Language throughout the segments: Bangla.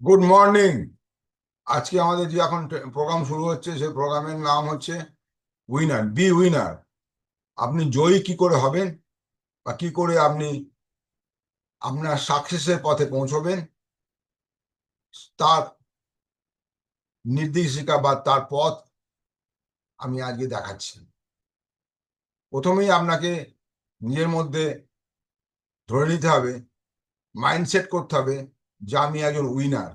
Good morning. আজকে আমাদের যে এখন প্রোগ্রাম শুরু হচ্ছে সেই প্রোগ্রামের নাম হচ্ছে উইনার বি উইনার। আপনি জয়ী কি করে হবেন বা কি করে আপনি আপনার সাকসেসের পথে পৌঁছবেন তার নির্দেশিকা বা তার পথ আমি আজকে দেখাচ্ছি। প্রথমেই আপনাকে নিজের মধ্যে ধরে নিতে হবে, মাইন্ডসেট করতে হবে যে আমি একজন উইনার।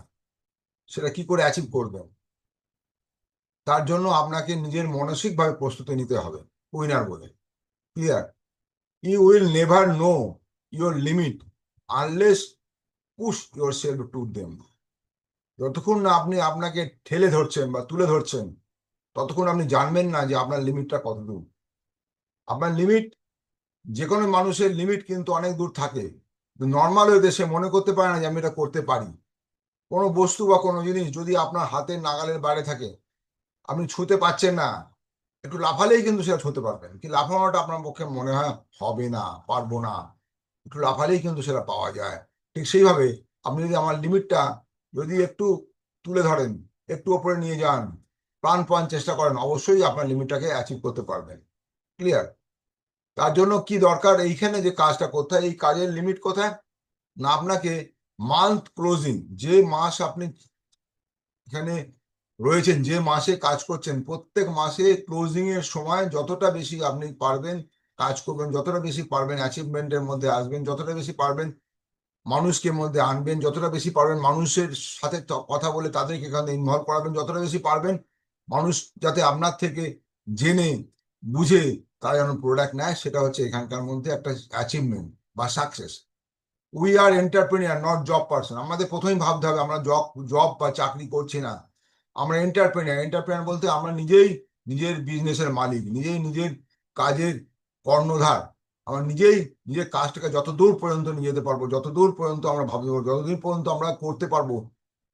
সেটা কি করে অ্যাচিভ করবেন তার জন্য আপনাকে নিজের মানসিকভাবে প্রস্তুতি নিতে হবে উইনার বলে। Clear? You will never know your limit unless push yourself to them. যতক্ষণ না আপনি আপনাকে ঠেলে ধরছেন বা তুলে ধরছেন ততক্ষণ আপনি জানবেন না যে আপনার লিমিটটা কত দূর। আপনার লিমিট, যে কোনো মানুষের লিমিট কিন্তু অনেক দূর থাকে। নর্মাল ওয়েতে সে মনে করতে পারে না যে আমি এটা করতে পারি। কোনো বস্তু বা কোনো জিনিস যদি আপনার হাতের নাগালের বাইরে থাকে, আপনি ছুঁতে পারছেন না, একটু লাফালেই কিন্তু সেটা ছুঁতে পারবেন। কি লাফানোটা আপনার পক্ষে মনে হয় হবে না, পারবো না, একটু লাফালেই কিন্তু সেটা পাওয়া যায়। ঠিক সেইভাবে আপনি যদি আমার লিমিটটা যদি একটু তুলে ধরেন, একটু ওপরে নিয়ে যান, প্রাণপণ চেষ্টা করেন, অবশ্যই আপনার লিমিটটাকে অ্যাচিভ করতে পারবেন। ক্লিয়ার? তার জন্য কি দরকার, এইখানে যে কাজটা করতে হয়, এই কাজের লিমিট কোথায় না, আপনাকে মান্থ ক্লোজিং, যে মাস আপনি এখানে রয়েছেন, যে মাসে কাজ করছেন, প্রত্যেক মাসে ক্লোজিং এর সময় যতটা বেশি আপনি পারবেন কাজ করবেন, যতটা বেশি পারবেন অ্যাচিভমেন্টের মধ্যে আসবেন, যতটা বেশি পারবেন মানুষকে মধ্যে আনবেন, যতটা বেশি পারবেন মানুষের সাথে কথা বলে তাদেরকে এখানে ইনভলভ করাবেন, যতটা বেশি পারবেন মানুষ যাতে আপনার থেকে জেনে বুঝে তারা যেন প্রোডাক্ট নেয়, সেটা হচ্ছে এখানকার মধ্যে একটা অ্যাচিভমেন্ট বা success. We are entrepreneur, not job person. আমাদের প্রথমেই ভাবতে হবে আমরা জব জব বা চাকরি করছি না, আমরা এন্টারপ্রেনিয়ার। এন্টারপ্রেনিয়ার বলতে আমরা নিজেই নিজের বিজনেসের মালিক, নিজেই নিজের কাজের কর্ণধার। আমরা নিজেই নিজের কাজটাকে যত দূর পর্যন্ত নিয়ে যেতে পারবো, যত দূর পর্যন্ত আমরা ভাবতে পারবো, যতদূর পর্যন্ত আমরা করতে পারবো,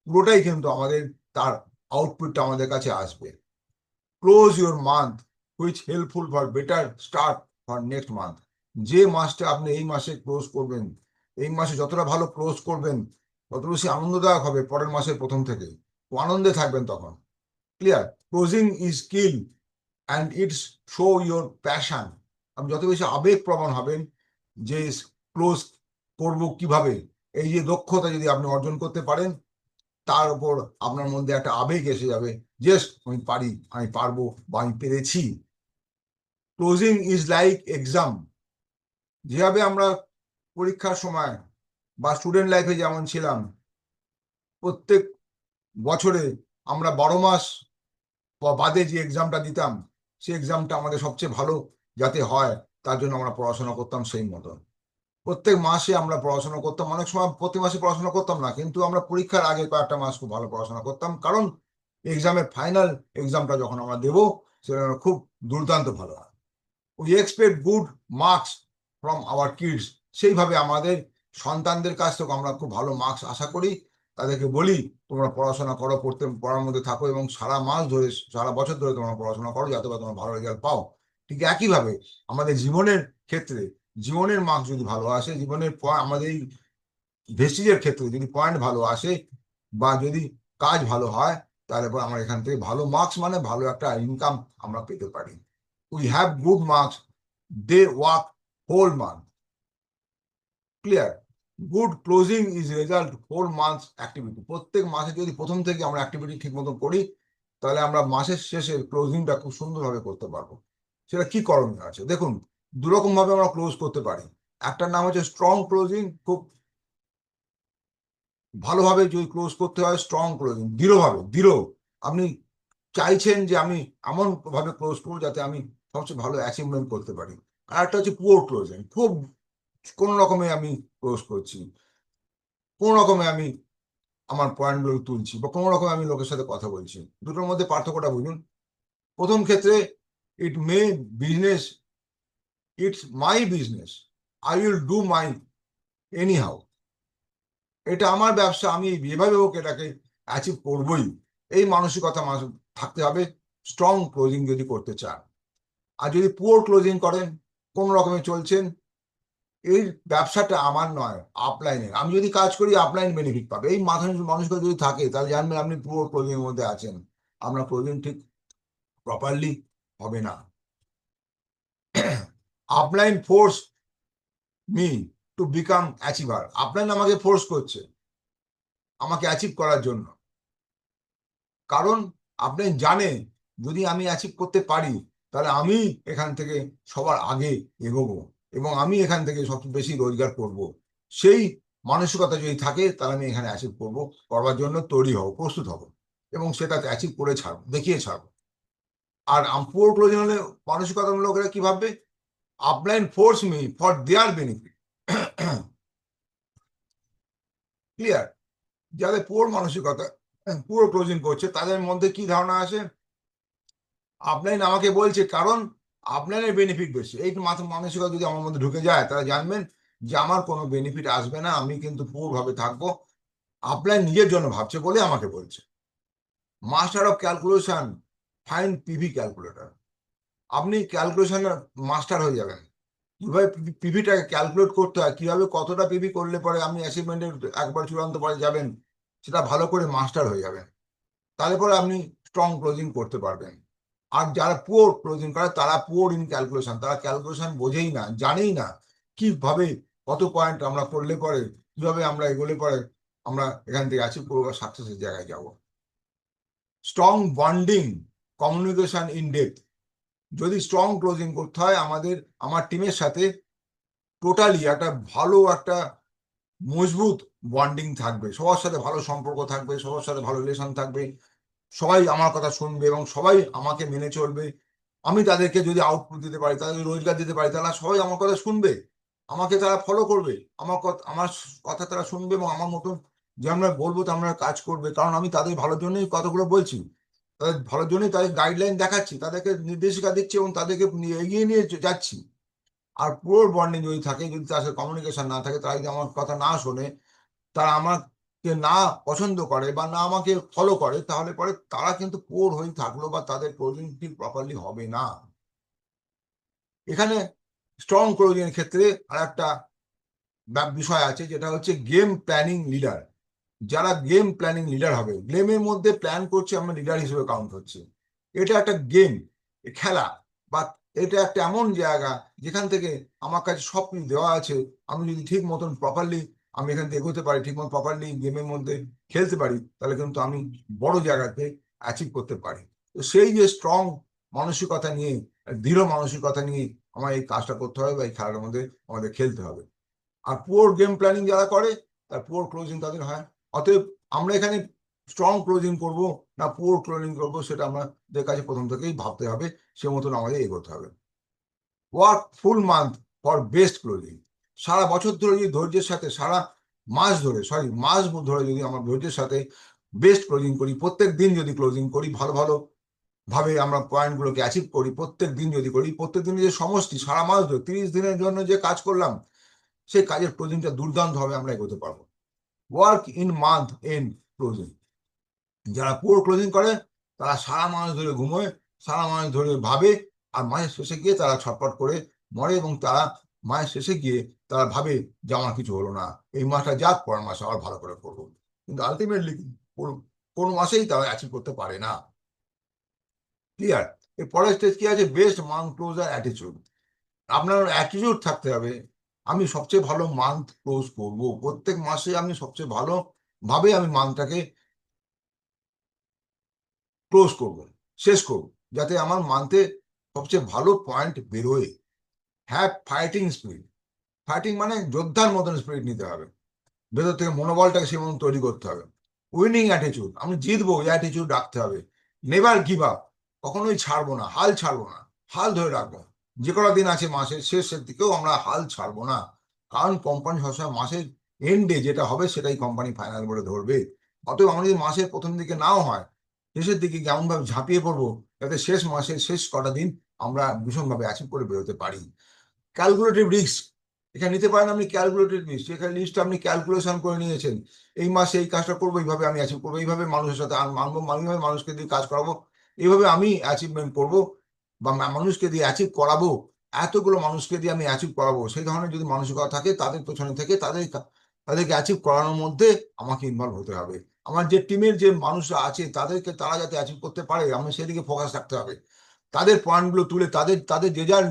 পুরোটাই কিন্তু আমাদের তার আউটপুটটা আমাদের কাছে আসবে। Close your month which helpful for better start for next month. যে মাসটা আপনি এই মাসে ক্লোজ করবেন, এই মাসে যতটা ভালো ক্লোজ করবেন তত বেশি আনন্দদায়ক হবে পরের মাসের প্রথম থেকে, আনন্দে থাকবেন তখন। Clear? Closing is skill and it's show your passion. আপনি যত বেশি আবেগপ্রবণ হবেন যে ক্লোজ করব কিভাবে, এই যে দক্ষতা যদি আপনি অর্জন করতে পারেন, তার উপর আপনার মধ্যে একটা আবেগ এসে যাবে, ইয়েস আমি পারি, আমি পারবো বা আমি পেরেছি। Closing is like exam. যেভাবে আমরা পরীক্ষার সময় বা স্টুডেন্ট লাইফে যেমন ছিলাম, প্রত্যেক বছরে আমরা 12 মাস বাদে যে এক্সামটা দিতাম, সেই এক্সামটা আমাদের সবচেয়ে ভালো যাতে হয় তার জন্য আমরা পড়াশোনা করতাম সেই মতন। প্রত্যেক মাসে আমরা পড়াশোনা করতাম, অনেক সময় প্রতি মাসে পড়াশোনা করতাম না, কিন্তু আমরা পরীক্ষার আগে কয়েকটা মাস খুব ভালো পড়াশোনা করতাম, কারণ এক্সামের ফাইনাল এক্সামটা যখন আমরা দেবো সেটা খুব দুর্দান্ত ভালো হয়। We expect good marks from our kids. সেইভাবে আমাদের সন্তানদের কাছ থেকে আমরা খুব ভালো মার্কস আশা করি, তাদেরকে বলি তোমরা পড়াশোনা করো, পড়ার মধ্যে থাকো এবং সারা মাস ধরে সারা বছর ধরে তোমরা পড়াশোনা করো যাতে তোমরা ভালো রেজাল্ট পাও। ঠিক একইভাবে আমাদের জীবনের ক্ষেত্রে, জীবনের মার্কস যদি ভালো আসে, জীবনের আমাদের এই ভেস্টিজের ক্ষেত্রে যদি পয়েন্ট ভালো আসে বা যদি কাজ ভালো হয়, তাহলে পর আমরা এখান থেকে ভালো মার্কস মানে ভালো একটা ইনকাম আমরা পেতে পারি। We have good marks, they work whole month. Clear? Good closing is result whole month activity. প্রত্যেক মাসে যদি প্রথম থেকে আমরা অ্যাক্টিভিটি ঠিক মতো করি, তাহলে আমরা মাসের শেষে ক্লোজিংটা খুব সুন্দরভাবে করতে পারবো। সেটা কি করণীয় আছে দেখুন, দুরকম ভাবে আমরা ক্লোজ করতে পারি। একটার নাম হচ্ছে স্ট্রং ক্লোজিং। খুব ভালোভাবে যদি ক্লোজ করতে হয়, স্ট্রং ক্লোজিং, দৃঢ়ভাবে, দৃঢ়। আপনি চাইছেন যে আমি এমন ভাবে ক্লোজ করবো যাতে আমি সবচেয়ে ভালো অ্যাচিভমেন্ট করতে পারি। আর একটা হচ্ছে পুয়ার ক্লোজিং, খুব কোন রকমে আমি ক্লোজ করছি, কোন রকমে আমি আমার পয়েন্টগুলো তুলছি বা কোনো রকমে আমি লোকের সাথে কথা বলছি, দুটোর মধ্যে পার্থক্যটা বুঝুন। প্রথম ক্ষেত্রে it my business, it's my business, I will do my anyhow. এটা আমার ব্যবসা, আমি যেভাবে হোক এটাকে অ্যাচিভ করবই, এই মানসিকতা থাকতে হবে স্ট্রং ক্লোজিং যদি করতে চান। আর যদি পুয়ার ক্লোজিং করেন, কোন রকমে চলছেন, এই ব্যবসাটা আমার নয়, আপলাইনের। আমি যদি কাজ করি আপলাইন বেনিফিট পাবে। এই মানুষটা যদি থাকে তাহলে জানবেন আপনি পুরো প্রয়োজনের মধ্যে আছেন। আপনার প্রয়োজন ঠিক প্রপারলি হবে না। Upline force me to become achiever. Upline আমাকে ফোর্স করছে আমাকে অ্যাচিভ করার জন্য। কারণ আপনি জানেন যদি আমি অ্যাচিভ করতে পারি তাহলে আমি এখান থেকে সবার আগে এগোবো এবং আমি এখান থেকে সবচেয়ে বেশি রোজগার করব। সেই মানসিকতা যদি থাকে তাহলে আমি এখানে অ্যাচিভ করবো, করবার জন্য তৈরি হব, প্রস্তুত হব এবং সেটা অ্যাচিভ করে ছাড়বো, দেখিয়ে ছাড়বো। আর পুরো ক্লোজিং হলে মানসিকতা লোকেরা কি ভাববে? Upline force me for their benefit. Clear? যাদের পুরো মানসিকতা পুরো ক্লোজিং করছে তাদের মধ্যে কি ধারণা আসে? আপলাইন আমাকে বলছে কারণ আপলাইনের বেনিফিট বেশি। এই মানসিকতা যদি আমার মধ্যে ঢুকে যায় তাহলে জানবেন যে আমার কোনো বেনিফিট আসবে না, আমি কিন্তু পুরোভাবে থাকবো। আপলাইন নিজের জন্য ভাবছে বলে আমাকে বলছে। Master of calculation fine PV calculator. আপনি ক্যালকুলেশনের মাস্টার হয়ে যাবেন। কিভাবে পিভিটাকে ক্যালকুলেট করতে হয়, কিভাবে কতটা পিভি করলে পরে আপনি অ্যাচিভমেন্টের একবার চূড়ান্ত পরে যাবেন, সেটা ভালো করে মাস্টার হয়ে যাবেন। তাহলে পরে আপনি স্ট্রং ক্লোজিং করতে পারবেন। আর যারা পুয়ার ক্লোজিং করে তারা পুয়ার ইন ক্যালকুলেশন, তারা ক্যালকুলেশন বোঝেই না, জানেই না কিভাবে কত পয়েন্ট আমরা করলে পরে, কিভাবে আমরা এগোলে পরে আমরা এখান থেকে অ্যাচিভ করবো, সাকসেসের জায়গায় যাব। Strong bonding communication in depth. যদি স্ট্রং ক্লোজিং করতে হয় আমার টিমের সাথে টোটালি একটা ভালো একটা মজবুত বন্ডিং থাকবে, সবার সাথে ভালো সম্পর্ক থাকবে, সবার সাথে ভালো রিলেশন থাকবে, সবাই আমার কথা শুনবে এবং সবাই আমাকে মেনে চলবে। আমি তাদেরকে যদি আউটপুট দিতে পারি, তাদের রোজগার দিতে পারি, তারা সবাই আমার কথা শুনবে, আমাকে তারা ফলো করবে, আমার কথা তারা শুনবে এবং আমার মতন যে আমরা বলবো তা আমরা কাজ করবে। কারণ আমি তাদের ভালোর জন্যই কথাগুলো বলছি, তাদের ভালোর জন্যই তাদের গাইডলাইন দেখাচ্ছি, তাদেরকে নির্দেশিকা দিচ্ছি এবং তাদেরকে এগিয়ে নিয়ে যাচ্ছি। আর পুরো বন্ডিং যদি থাকে, যদি তার সাথে কমিউনিকেশন না থাকে, তারা যদি আমার কথা না শোনে, তারা আমাকে না পছন্দ করে বা না আমাকে ফলো করে, তাহলে পরে তারা কিন্তু পোর হয়ে থাকলো বা তাদের ক্লোজিং ঠিক প্রপারলি হবে না। এখানে স্ট্রং ক্লোজিং এর ক্ষেত্রে আর একটা বিষয় আছে, যেটা হচ্ছে গেম প্ল্যানিং লিডার। যারা গেম প্ল্যানিং লিডার হবে, গেমের মধ্যে প্ল্যান করছে, আমরা লিডার হিসেবে কাউন্ট হচ্ছে। এটা একটা গেম, খেলা, বা এটা একটা এমন জায়গা যেখান থেকে আমার কাছে সব কিছু দেওয়া আছে। আমি যদি ঠিক মতন প্রপারলি আমি এখান থেকে এগোতে পারি, ঠিক মতন প্রপারলি গেমের মধ্যে খেলতে পারি, তাহলে কিন্তু আমি বড় জায়গাতে অ্যাচিভ করতে পারি। তো সেই যে স্ট্রং মানসিকতা নিয়ে, দৃঢ় মানসিকতা নিয়ে আমার এই কাজটা করতে হবে বা এই খেলার মধ্যে আমাদের খেলতে হবে। আর পুয়ার গেম প্ল্যানিং যারা করে তার পুয়ার ক্লোজিং তাদের হয়। অতএব আমরা এখানে স্ট্রং ক্লোজিং করব না পুয়ার ক্লোজিং করব, সেটা আমাদের কাছে প্রথম থেকেই ভাবতে হবে, সে মতন আমাদের এগোতে হবে। Work full month for best closing. সারা বছর ধরে যদি ধৈর্যের সাথে, সারা মাস ধরে, মাস ধরে যদি আমরা ধৈর্যের সাথে বেস্ট ক্লোজিং করি, প্রত্যেক দিন যদি ক্লোজিং করি, ভালো ভালো ভাবে আমরা পয়েন্টগুলোকে অ্যাচিভ করি, প্রত্যেক দিন যদি করি, প্রত্যেক দিন যে সমষ্টি সারা মাস ধরে 30 দিনের জন্য যে কাজ করলাম, সেই কাজের ক্লোজিংটা দুর্দান্ত ভাবে আমরা এগোতে পারবো। Work in month and closing. যারা পুরো ক্লোজিং করে তারা সারা মাস ধরে ঘুমোয়, সারা মাস ধরে ভাবে, আর মাসের শেষে গিয়ে তারা ছটফট করে মরে এবং তারা মাসের শেষে গিয়ে তারা ভাবে যে আমার কিছু হলো না, এই মাসটা যাক, পরের মাসে আবার ভালো করে করবো। কিন্তু আলটিমেটলি কোনো মাসেই তারা অ্যাচিভ করতে পারে না। ক্লিয়ার? এর পরের স্টেজ কি আছে? Best month closer attitude. আপনার অ্যাটিটিউড থাকতে হবে আমি সবচেয়ে ভালো মান্থ ক্লোজ করব, প্রত্যেক মাসে আমি সবচেয়ে ভালো ভাবে আমি মান্থটাকে ক্লোজ করব, শেষ করব, যাতে আমার মান্থে সবচেয়ে ভালো পয়েন্ট বেরোয়। Have fighting spirit. ফাইটিং মানে যোদ্ধার মতন স্পিরিট নিতে হবে, ভেতর থেকে মনোবলটাকে সেই মতন তৈরি করতে হবে। উইনিং অ্যাটিটিউড, আমি জিতবো এই অ্যাটিটিউড রাখতে হবে। নেভার গিভ আপ, কখনোই ছাড়বো না, হাল ছাড়বো না, হাল ধরে রাখবো। যে কটা দিন আছে মাসের শেষের দিকেও আমরা হাল ছাড়বো না, কারণ কোম্পানি সবসময় মাসের এন্ডে যেটা হবে সেটাই কোম্পানি ফাইনাল বলে ধরবে। অতএব আমরা যদি মাসের প্রথম দিকে নাও হয়, শেষের দিকে কেমনভাবে ঝাঁপিয়ে পড়বো যাতে শেষ মাসের শেষ কটা দিন আমরা ভীষণভাবে অ্যাচিভ করে বেরোতে পারি। ক্যালকুলেটিভ রিস্ক এখানে নিতে পারেন আপনি। ক্যালকুলেটেড লিস্ট, এখানে লিস্ট আপনি ক্যালকুলেশন করে নিয়েছেন, এই মাসে এই কাজটা করবো, এইভাবে আমি অ্যাচিভ করবো, এইভাবে মানুষের সাথে মানবো, এইভাবে মানুষকে দিয়ে কাজ করাবো, এইভাবে আমি অ্যাচিভমেন্ট করবো বা মানুষকে দিয়ে অ্যাচিভ করাবো। এতগুলো মানুষকে দিয়ে আমি অ্যাচিভ করাবো, সেই ধরনের যদি মানসিকতা থাকে তাদের পেছনে থেকে তাদেরকে অ্যাচিভ করানোর মধ্যে আমাকে ইনভলভ হতে হবে। আমার যে টিমের যে মানুষরা আছে তারা যাতে অ্যাচিভ করতে পারে, আমি সেদিকে ফোকাস রাখতে হবে। তাদের পয়েন্টগুলো তুলে তাদের তাদের যে যার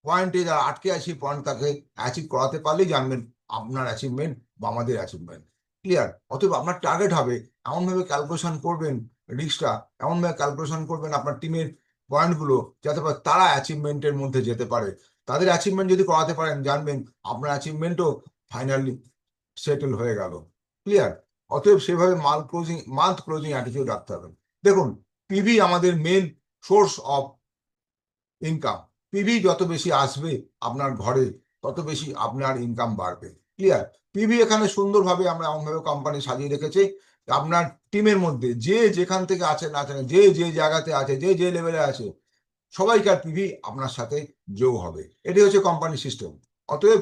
পয়েন্টে যারা আটকে আছে সেই পয়েন্ট তাকে অ্যাচিভ করাতে পারলেই জানবেন আপনার অ্যাচিভমেন্ট বা আমাদের অ্যাচিভমেন্ট। ক্লিয়ার? অতএব আপনার টার্গেট হবে এমনভাবে ক্যালকুলেশন করবেন, রিস্কটা এমনভাবে ক্যালকুলেশন করবেন আপনার টিমের পয়েন্টগুলো যাতে তারা অ্যাচিভমেন্টের মধ্যে যেতে পারে। তাদের অ্যাচিভমেন্ট যদি করাতে পারেন, জানবেন আপনার অ্যাচিভমেন্টও ফাইনালি সেটেল হয়ে গেল। ক্লিয়ার? অতএব সেভাবে মান্থ ক্লোজিং অ্যাটিটিউড রাখতে হবে। দেখুন, পিভি আমাদের main source of income. PV যত বেশি আসবে আপনার ঘরে, তত বেশি আপনার ইনকাম বাড়বে। ক্লিয়ার? পিভি এখানে সুন্দরভাবে আমরা এমনভাবে কোম্পানি সাজিয়ে রেখেছে, আপনার টিমের মধ্যে যে যেখান থেকে আছে না আছে, যে যে জায়গাতে আছে, যে যে লেভেলে আছে, সবাইকার পিভি আপনার সাথে যোগ হবে। এটি হচ্ছে কোম্পানি সিস্টেম। অতএব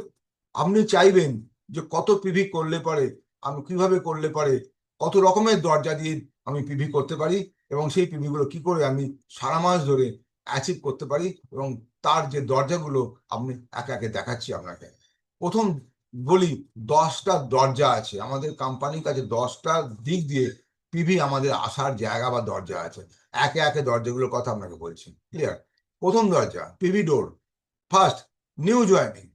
আপনি চাইবেন যে কত পিভি করলে পরে, আমি কিভাবে করলে পরে, কত রকমের দরজা দিয়ে আমি পিভি করতে পারি, এবং সেই পিভিগুলো কি করে আমি সারা মাস ধরে অ্যাচিভ করতে পারি, এবং তার যে দরজাগুলো আপনি একে একে দেখাচ্ছি আপনাকে। প্রথম বলি, 10টা দরজা আছে আমাদের কোম্পানির কাছে, 10টা দিক দিয়ে পিভি আমাদের আসার জায়গা বা দরজা আছে। একে একে দরজাগুলোর কথা আপনাকে বলছি। ক্লিয়ার? প্রথম দরজা PV door. First, new joining.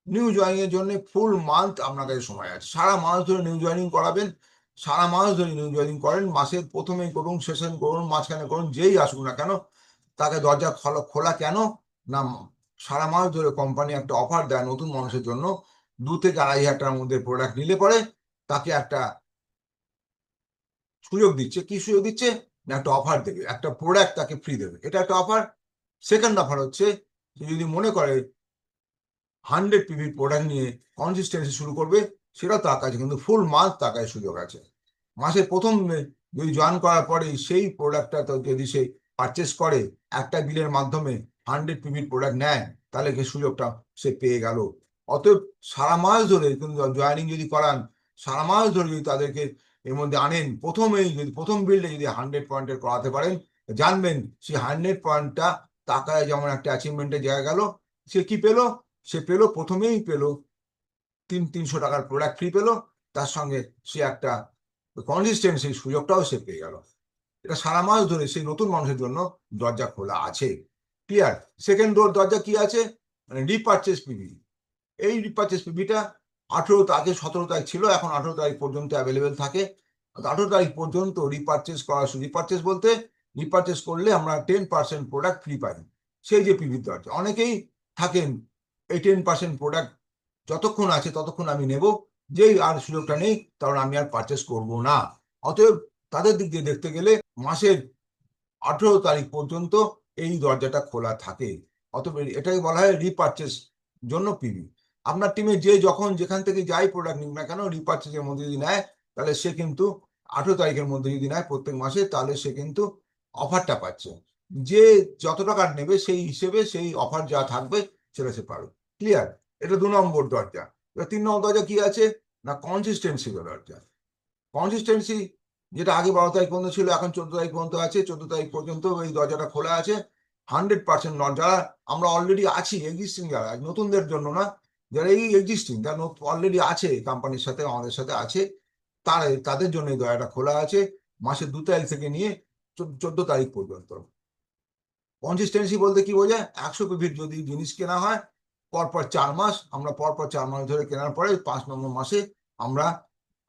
New joining এর জন্য ফুল মান্থ আপনার কাছে সময় আছে, সারা মাস ধরে নিউ জয়েনিং করাবেন। সারা মাস ধরে নিউ জয়েনিং করেন, মাসের প্রথমেই করুন, সেশন করুন, মাঝখানে করুন, যেই আসুক না কেন তাকে দরজা খোলা কেন না, সারা মাস ধরে কোম্পানি একটা অফার দেয় নতুন মানুষের জন্য। 2 থেকে 2,500 টাকার মধ্যে প্রোডাক্ট নিলে পরে তাকে একটা সুযোগ দিচ্ছে। কি সুযোগ দিচ্ছে? না, একটা অফার দেবে, একটা প্রোডাক্ট তাকে ফ্রি দেবে, এটা একটা অফার। সেকেন্ড অফার হচ্ছে, যদি মনে করে 100 পিভির প্রোডাক্ট নিয়ে কনসিস্টেন্সি শুরু করবে, সেটা তার কাছে কিন্তু ফুল মান্থ তার কাছে সুযোগ আছে। মাসের প্রথম যদি জয়েন করার পরে সেই প্রোডাক্টটা তো যদি সে পারচেস করে, একটা বিলের মাধ্যমে 100 পিভির প্রোডাক্ট নেয়, তাহলে সেই সুযোগটা সে পেয়ে গেল। অতএব সারা মাস ধরে কিন্তু জয়েনিং যদি করান, সারা মাস ধরে যদি তাদেরকে এর মধ্যে আনেন, প্রথম বিলটা যদি 100 পয়েন্টের করাতে পারেন, জানবেন সেই 100 পয়েন্টটা টাকায় যেমন একটা অ্যাচিভমেন্টের জায়গা গেল। সে কি পেলো? সে পেলো, প্রথমেই পেলো 300 টাকার প্রোডাক্ট ফ্রি পেলো, তার সঙ্গে সে একটা কনসিস্টেন্সি সুযোগটাও সে পেয়ে গেল। এটা সারা মাস ধরে সেই নতুন মানুষের জন্য দরজা খোলা আছে। ক্লিয়ার? সেকেন্ড দরজা কি আছে? মানে রিপারচেস পিভি। এই রিপারচেস পিভিটা 18 তারিখ, 17 তারিখ ছিল, এখন 18 তারিখ পর্যন্ত অ্যাভেলেবেল থাকে। 18 তারিখ পর্যন্ত রিপারচেস বলতে, রিপারচেস করলে আমরা 10% প্রোডাক্ট ফ্রি পাই। সেই যে পিভির দরজা, অনেকেই থাকেন এই 10% প্রোডাক্ট যতক্ষণ আছে ততক্ষণ আমি নেব, যেই আর সুযোগটা নেই তখন আমি আর পারচেস করব না। অতএব তাদের দিক দিয়ে দেখতে গেলে মাসের 18 তারিখ পর্যন্ত এই দরজাটা খোলা থাকে। অতএব এটাই বলা হয় রিপারচেস জন্য পিভি। আপনার টিমে যে যখন যেখান থেকে যাই প্রোডাক্ট নিক না কেন, রিপারচেসের মধ্যে যদি নেয়, তাহলে সে কিন্তু 18 তারিখের মধ্যে যদি নেয় প্রত্যেক মাসে, তাহলে সে কিন্তু অফারটা পাচ্ছে। যে যত টাকা নেবে সেই হিসেবে সেই অফার যা থাকবে সেটা সে পাবে। ক্লিয়ার? এটা 2 নম্বর দরজা। 3 নম্বর দরজা কি আছে না, কনসিস্টেন্সি দরজা। কনসিস্টেন্সি যেটা আগে 12 তারিখ পর্যন্ত ছিল, এখন 14 তারিখ পর্যন্ত আছে। 14 তারিখ পর্যন্ত এই দরজাটা খোলা আছে। 100% যারা আমরা অলরেডি আছি, এক্সিস্টিং যারা, নতুনদের জন্য না, যারা এই এক্সিস্টিং, যারা অলরেডি আছে কোম্পানির সাথে, আমাদের সাথে আছে, তাদের জন্য এই দরজাটা খোলা আছে মাসের 2 তারিখ থেকে নিয়ে 14 তারিখ পর্যন্ত। কনসিস্টেন্সি বলতে কি বোঝায়? 100 পিভির যদি জিনিস কেনা হয়, পরপর 4 মাস, আমরা পরপর 4 মাস ধরে কেনার পরে 5 নম্বর মাসে আমরা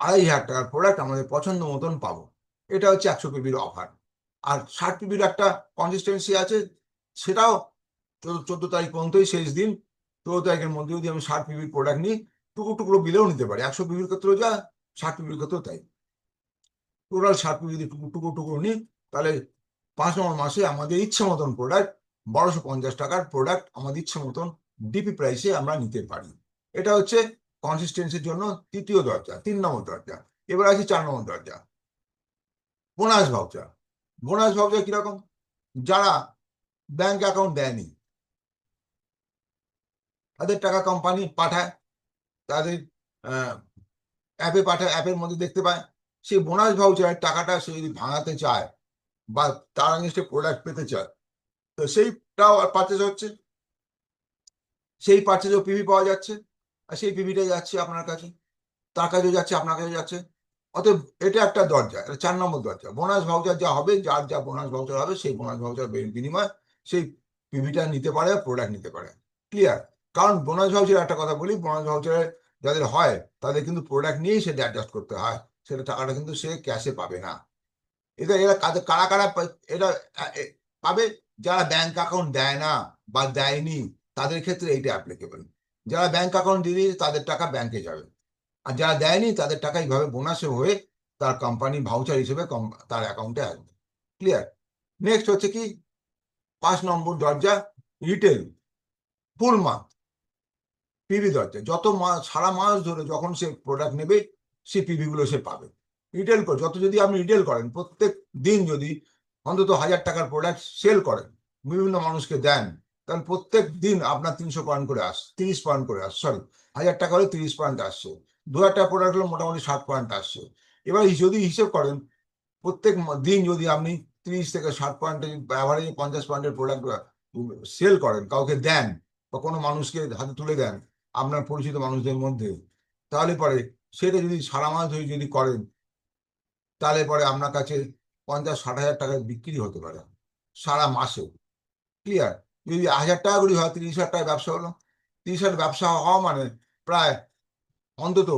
2,500 টাকার প্রোডাক্ট আমাদের পছন্দ মতন পাবো। এটা হচ্ছে 100 পিভির অফার। আর 60 পিভির একটা কনসিস্টেন্সি আছে, সেটাও 14 তারিখ পর্যন্তই শেষ দিন। 14 তারিখের মধ্যে যদি আমি 60 পিভির প্রোডাক্ট নিই, টুকরো টুকরো বিলেও নিতে পারি। 100 পিভির ক্ষেত্রেও যা, 60 পিভির ক্ষেত্রেও তাই। টোটাল 60 পিভি যদি টুকরো টুকরো নিই, তাহলে 5 নম্বর মাসে আমাদের ইচ্ছে মতন প্রোডাক্ট, 1250 টাকার প্রোডাক্ট আমাদের ইচ্ছে মতন ডিপি প্রাইসে আমরা নিতে পারি। এটা হচ্ছে কনসিস্টেন্সির জন্য তৃতীয় দরজা, 3 নম্বর দরজা। এবার আছে 4 নম্বর দরজা, বোনাস ভাউচার। বোনাস ভাউচার কিরকম? যারা ব্যাংক অ্যাকাউন্ট দেয়নি, তাদের টাকা কোম্পানি পাঠায়, তাদের অ্যাপে পাঠায়, অ্যাপের মধ্যে দেখতে পায়। সেই বোনাস ভাউচারের টাকাটা সে যদি ভাঙাতে চায় বা তার আগেনস্টে প্রোডাক্ট পেতে চায়, তো সেইটাও পারচেস হচ্ছে। সেই পারচেজও পিভি পাওয়া যাচ্ছে, আর সেই পিভিটাই যাচ্ছে আপনার কাছে, তার কাছেও যাচ্ছে, আপনার কাছেও যাচ্ছে। অতএব এটা একটা দরজা, এটা 4 নম্বর দরজা। বোনাস ভাউচার যা হবে, যার যা বোনাস ভাউচার হবে, সেই বোনাস ভাউচার বিনিময়ে সেই পিভিটা নিতে পারে, প্রোডাক্ট নিতে পারে। ক্লিয়ার? কারণ বোনাস ভাউচার, একটা কথা বলি, বোনাস ভাউচারে যাদের হয় তাদের কিন্তু প্রোডাক্ট নিয়েই সেটা অ্যাডজাস্ট করতে হয়, সেটা টাকাটা কিন্তু সে ক্যাশে পাবে না। এটা এরা কারা কারা এটা পাবে? যারা ব্যাংক অ্যাকাউন্ট দেয় না বা দেয়নি, তাদের ক্ষেত্রে এইটা অ্যাপ্লিকেবল। যারা ব্যাংক অ্যাকাউন্ট দিয়ে দিয়েছে তাদের টাকা ব্যাংকে যাবে, আর যারা দেয়নি তাদের টাকা এইভাবে বোনাসে হয়ে তার কোম্পানি ভাউচার হিসেবে তার অ্যাকাউন্টে আসবে। ক্লিয়ার? নেক্সট হচ্ছে কি 5 নম্বর দরজা, রিটেল ফুল মান্থ পিভি দরজা। যত মাস, সারা মাস ধরে যখন সে প্রোডাক্ট নেবে, সে পিভি গুলো সে পাবে। রিটেল করে যত, যদি আপনি রিটেল করেন, প্রত্যেক দিন যদি অন্তত 1000 টাকার প্রোডাক্ট সেল করেন, বিভিন্ন মানুষকে দেন, তাহলে প্রত্যেক দিন আপনার 300 পয়েন্ট করে 30 পয়েন্ট করে সরি, 1000 টাকা হলে 30 পয়েন্ট আসছে, 2000 টাকা প্রোডাক্ট হলে মোটামুটি 60 পয়েন্ট আসছে। এবার যদি হিসেব করেন, প্রত্যেক দিন যদি আপনি 30 থেকে 60 পয়েন্টের অ্যাভারেজে 50 পয়েন্টের প্রোডাক্ট সেল করেন, কাউকে দেন বা কোনো মানুষকে হাতে তুলে দেন আপনার পরিচিত মানুষদের মধ্যে, তাহলে পরে সেটা যদি সারা মাস ধরে যদি করেন, তাহলে পরে আপনার কাছে 50-60 হাজার টাকায় বিক্রি হতে পারে সারা মাসে। ক্লিয়ার? যদি 1000 টাকা করে হয়, 30,000 টাকা ব্যবসা হলো। 30,000 ব্যবসা হওয়া মানে প্রায় অন্তত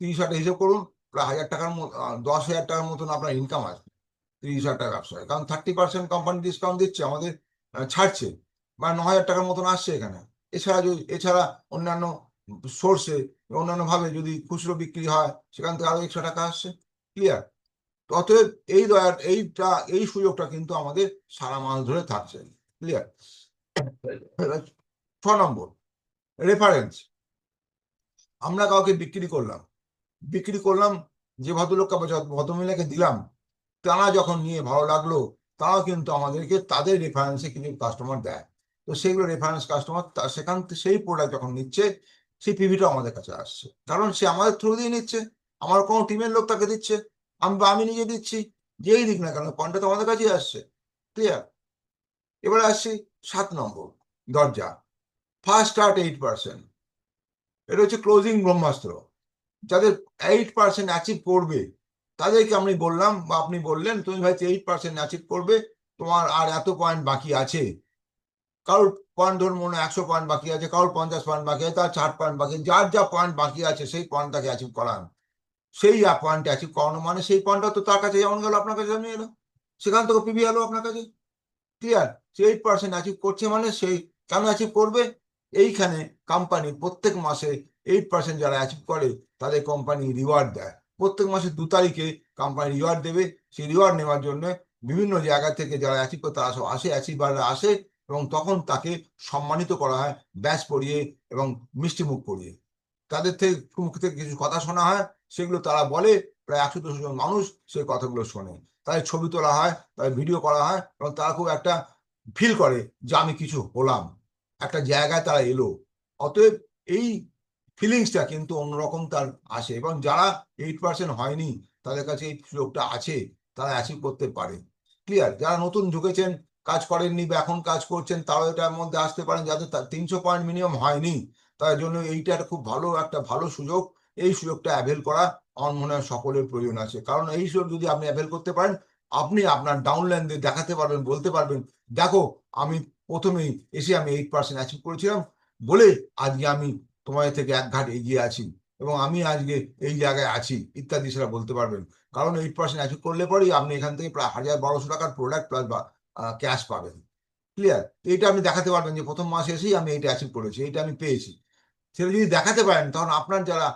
30,000 হিসেব করুন, প্রায় 1000 টাকার 10,000 টাকার মতন আপনার ইনকাম আসবে 30,000 টাকা ব্যবসায়। কারণ 30% কোম্পানি ডিসকাউন্ট দিচ্ছে আমাদের, ছাড়ছে, বা 9,000 টাকার মতন আসছে এখানে। এছাড়া অন্যান্য সোর্সে, অন্যান্য ভাবে যদি খুচরো বিক্রি হয়, সেখান থেকে আরো 100 টাকা আসছে। ক্লিয়ার? অতএব এই সুযোগটা কিন্তু আমাদের সারা মাস ধরে থাকছে। ক্লিয়ার? 6 নম্বর, রেফারেন্স। আমরা কাউকে বিক্রি করলাম, যে ভদ্রলোককে বা ভদ্রমহিলাকে দিলাম, তারা যখন নিয়ে ভালো লাগলো, তারাও কিন্তু আমাদেরকে তাদের রেফারেন্সে কিছু কাস্টমার দেয়। তো সেইগুলো রেফারেন্স কাস্টমার, সেখান থেকে সেই প্রোডাক্ট যখন নিচ্ছে, সেই পিভিটা আমাদের কাছে আসছে, কারণ সে আমাদের থ্রু দিয়ে নিচ্ছে, আমার কোনো টিমের লোক তাকে দিচ্ছে, আমি নিজে দিচ্ছি, যেই দিক না কেন কন্ট্যাক্ট তো আমাদের কাছেই আসছে। ক্লিয়ার? এবারে আসছি 7 নম্বর দরজা, ফার্স্ট স্টার্ট 8%। এটা হচ্ছে ক্লোজিং ব্রহ্মাস্ত্র। যাদের 8% অ্যাচিভ করবে, তাদেরকে আমি বললাম বা আপনি বললেন, তুমি ভাই 8% অ্যাচিভ করবে, তোমার আর এত পয়েন্ট বাকি আছে। কারোর পয়েন্ট ধরুন মনে 100 পয়েন্ট বাকি আছে, কারোর 50 পয়েন্ট বাকি আছে, তার 60 পয়েন্ট বাকি, যার যা পয়েন্ট বাকি আছে সেই পয়েন্টটাকে অ্যাচিভ করান। সেই পয়েন্ট অ্যাচিভ করানো মানে সেই পয়েন্টটা তো তার কাছে যেমন গেল, আপনার কাছে যেমন এলো, সেখান থেকে পিবি এলো আপনার কাছে। ক্লিয়ার? সে 8% অ্যাচিভ করছে মানে সেই কেন অ্যাচিভ করবে? এইখানে কোম্পানি প্রত্যেক মাসে 8% যারা অ্যাচিভ করে তাদের কোম্পানি রিওয়ার্ড দেয়। প্রত্যেক মাসে 2 তারিখে কোম্পানি রিওয়ার্ড দেবে। সেই রিওয়ার্ড নেওয়ার জন্য বিভিন্ন জায়গা থেকে যারা অ্যাচিভ করে তারা সব আসে, অ্যাচিভাররা আসে, এবং তখন তাকে সম্মানিত করা হয় ব্যাচ পরিয়ে এবং মিষ্টি মুখ করিয়ে। তাদের থেকে মুখ থেকে কিছু কথা শোনা হয়, সেগুলো তারা বলে, প্রায় 100-200 জন মানুষ সেই কথাগুলো শোনে, তাদের ছবি তোলা হয়, তাদের ভিডিও করা হয়, এবং তারা খুব একটা ফিল করে যে আমি কিছু হলাম, একটা জায়গায় তারা এলো। অতএব এই ফিলিংসটা কিন্তু অন্যরকম তার আসে, এবং যারা 8% হয়নি তাদের কাছে এই সুযোগটা আছে, তারা অ্যাচিভ করতে পারে। ক্লিয়ার? যারা নতুন ঢুকেছেন, কাজ করেননি বা এখন কাজ করছেন, তারাও এটার মধ্যে আসতে পারেন, যাদের 300 পয়েন্ট মিনিমাম হয়নি, তার জন্য এইটা একটা ভালো সুযোগ। এই সুযোগটা অ্যাভেল করা আমার মনে হয় সকলের প্রয়োজন আছে, কারণ এই সুযোগ যদি আপনি অ্যাভেল করতে পারেন, আপনি আপনার ডাউনলাইন দিয়ে দেখাতে পারবেন, বলতে পারবেন, দেখো আমি প্রথমেই এসে আমি 8% অ্যাচিভ করেছিলাম বলে আজকে আমি তোমাদের থেকে এক ঘাট এগিয়ে আছি, এবং আমি আজকে এই জায়গায় আছি ইত্যাদি, সেটা বলতে পারবেন। কারণ 8% অ্যাচিভ করলে পরেই আপনি এখান থেকে প্রায় 1,000-1,200 টাকার প্রোডাক্ট প্লাস বা ক্যাশ পাবেন। ক্লিয়ার? এইটা আপনি দেখাতে পারবেন যে প্রথম মাসে এসেই আমি এইটা অ্যাচিভ করেছি, এইটা আমি পেয়েছি। সেটা যদি দেখাতে পারেন, তখন আপনার যারা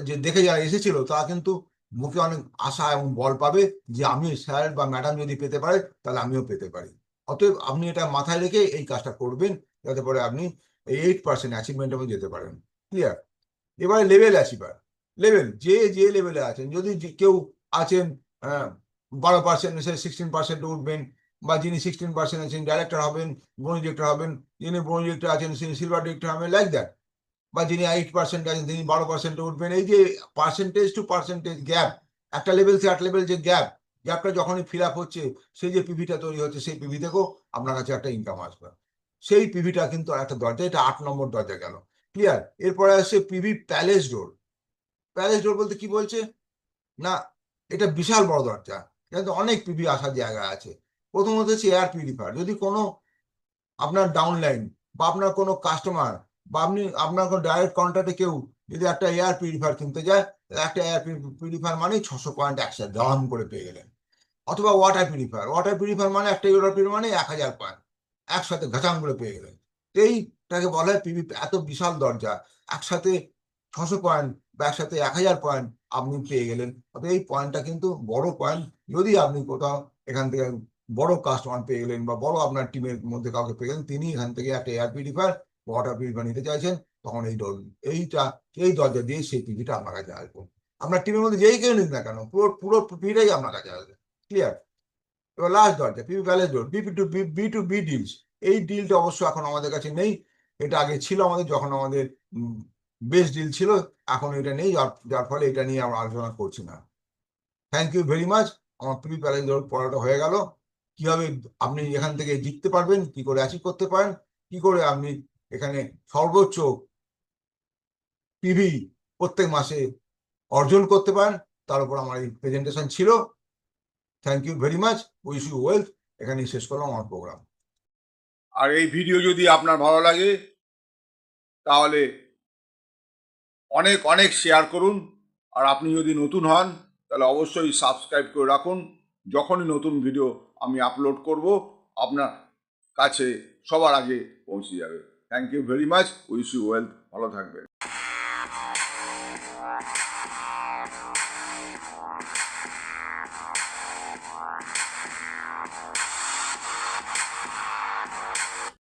যে দেখে যারা এসেছিল, তারা কিন্তু মুখে অনেক আশা এবং বল পাবে যে আমি স্যার বা ম্যাডাম যদি পেতে পারে, তাহলে আমিও পেতে পারি। অতএব আপনি এটা মাথায় রেখে এই কাজটা করবেন, যাতে করে আপনি এই 8% অ্যাচিভমেন্টে যেতে পারেন। ক্লিয়ার? এবারে লেভেল অ্যাচিভার। যে লেভেলে আছেন, যদি কেউ আছেন 12%, সে 16% উঠবেন, বা যিনি 16% আছেন ডাইরেক্টর হবেন, ব্রোঞ্জ ডিরেক্টর হবেন, যিনি ব্রোঞ্জ ডিরেক্টর আছেন তিনি সিলভার ডিরেক্টর হবেন, লাইক দ্যাট। বা যিনি 8% আছেন তিনি 12% উঠবেন। এই যে পার্সেন্টেজ টু পার্সেন্টেজ গ্যাপ, একটা লেভেল থেকে একটা লেভেল যে গ্যাপটা যখনই ফিল আপ হচ্ছে, সেই যে পিভিটা তৈরি হচ্ছে, সেই পিভি থেকেও আপনার কাছে একটা ইনকাম আসবে। সেই পিভিটা কিন্তু একটা দরজা, এটা 8 নম্বর দরজা গেল, ক্লিয়ার। এরপরে আসছে পিভি প্যালেস ডোর। প্যালেস ডোর বলতে কি বলছে না, এটা বিশাল বড় দরজা, কিন্তু অনেক পিভি আসার জায়গা আছে। প্রথমত হচ্ছে এয়ার পিউরিফায়ার। যদি কোনো আপনার ডাউনলাইন বা আপনার কোনো কাস্টমার বা আপনার কোনো ডাইরেক্ট কন্ট্যাক্টে কেউ যদি একটা এয়ার পিউরিফায়ার কিনতে যায়, একটা এয়ার পিউরিফায়ার মানে 600 পয়েন্ট একসাথে দাম করে পেয়ে গেলেন। অথবা ওয়াটার পিউরিফায়ার, ওয়াটার পিউরিফায়ার মানে একটা ইউরোপিয়ান মানে 1000 পয়েন্ট একসাথে ঘাটাম করে পেয়ে গেলেন। এইটাকে বলা হয় পিভি। এত বিশাল দরজা একসাথে 600 পয়েন্ট বা একসাথে 1000 পয়েন্ট আপনি পেয়ে গেলেন। অর্থাৎ এই পয়েন্টটা কিন্তু বড় পয়েন্ট। যদি আপনি কোথাও এখান থেকে বড় কাস্টমার পেয়ে গেলেন বা বড় আপনার টিমের মধ্যে কাউকে পেয়ে গেলেন, তিনি এখান থেকে একটা এয়ার পিউরিফায়ার ওয়াটার পিউরিফায়ার নিতে চাইছেন, তখন এই দরজা দিয়ে সেই পিভিটা আপনার কাছে আসবে। আপনার টিমের মধ্যে যেই কেউ নিক না কেন, পুরো পুরো পিভিটাই আপনার কাছে আসবে, ক্লিয়ার। এবার লাস্ট দরজা পিভি প্যালেস ডোর, বি টু বি ডিলস। এই ডিলটা অবশ্য এখন আমাদের কাছে নেই, এটা আগে ছিল আমাদের, যখন আমাদের বেস্ট ডিল ছিল। এখন এটা নেই, যার ফলে এটা নিয়ে আমরা আলোচনা করছি না। Thank you very much. আমার পিভি প্যালেস ডোর পড়াটা হয়ে গেল। কিভাবে আপনি এখান থেকে জিততে পারবেন, কি করে অ্যাচিভ করতে পারেন, কি করে আপনি এখানে সর্বোচ্চ পিভি প্রত্যেক মাসে অর্জন করতে পারেন, তার উপর আমার এই প্রেজেন্টেশন ছিল। Thank you very much, wish you wealth. এখানেই শেষ করলাম আমার প্রোগ্রাম। আর এই ভিডিও যদি আপনার ভালো লাগে তাহলে অনেক অনেক শেয়ার করুন। আর আপনি যদি নতুন হন তাহলে অবশ্যই সাবস্ক্রাইব করে রাখুন। যখনই নতুন ভিডিও আমি আপলোড করব আপনার কাছে সবার আগে পৌঁছে যাবে। Thank you very much, wish you wealth. ভালো থাকবেন।